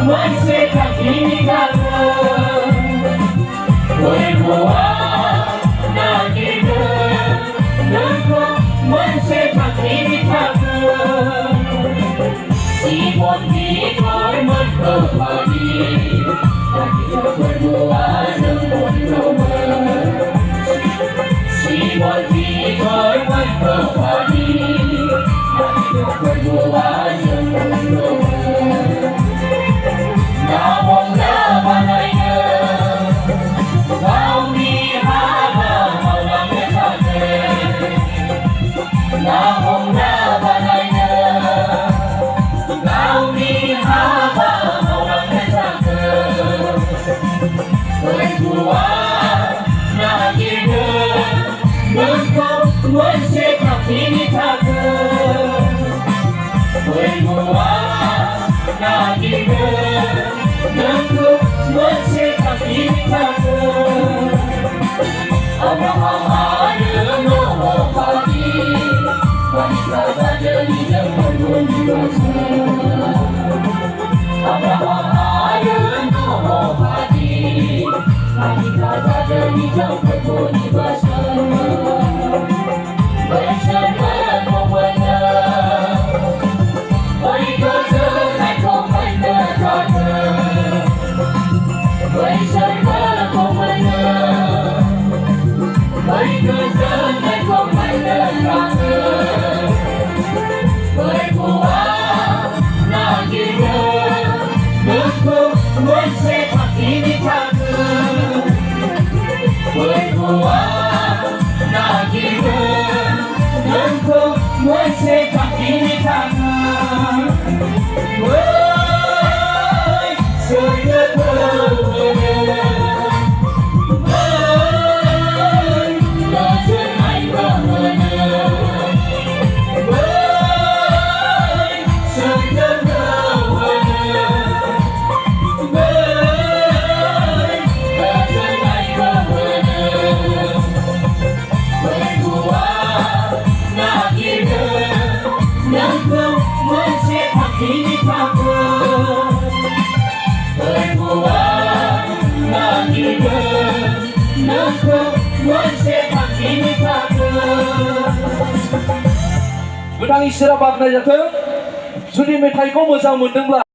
मोनसे थांखिनि थागोन बयबोआ नागिरगोन नोंखौ मोनसे थांखिनि थागोन जिबननि मोनखौ फारि नागिरो बयबोआ जों बयखौबो जिबननि मोनखौ फारि नागिरो बयबोआ जों बयखौबो नावंना बानायनो गावनि हाबा मावलांनो थागोन नावंना बानायनो गावनि हाबा मावलांनो थागोन बयबोआ नागिरगोन नोंखौ मोनसे थांखिनि थागोन बयबोआ नागिरगोन नोंखौ मोनसे थांखिनि थागोन Abraham आरो न'ह बादि मानसिफ्रा जादोनिजों बयबोनि बोसोन Abraham आरो न'ह बादि मानसिफ्रा जादोनिजों बयबोनि बोसोन बैसोरखौ मोनो बै गोजोननायखौ मोननो थागोन बैसोरखौ मोनो बै गोजोननायखौ मोननो थागोन बयबोआ नागिरगोन नोंखौ मोनसे थांखिनि थागोन बयबोआ नागिरगोन नोंखौ मोनसे थांखिनि थागोन मोनसे थांखिनि थागोन बयबोआ नागिरगोन नोंखौ मोनसे थांखिनि थागोन गोदान इसोरा बाख्नाय जाथों जुदि मेथाइखौ मोजां मोनदोंब्ला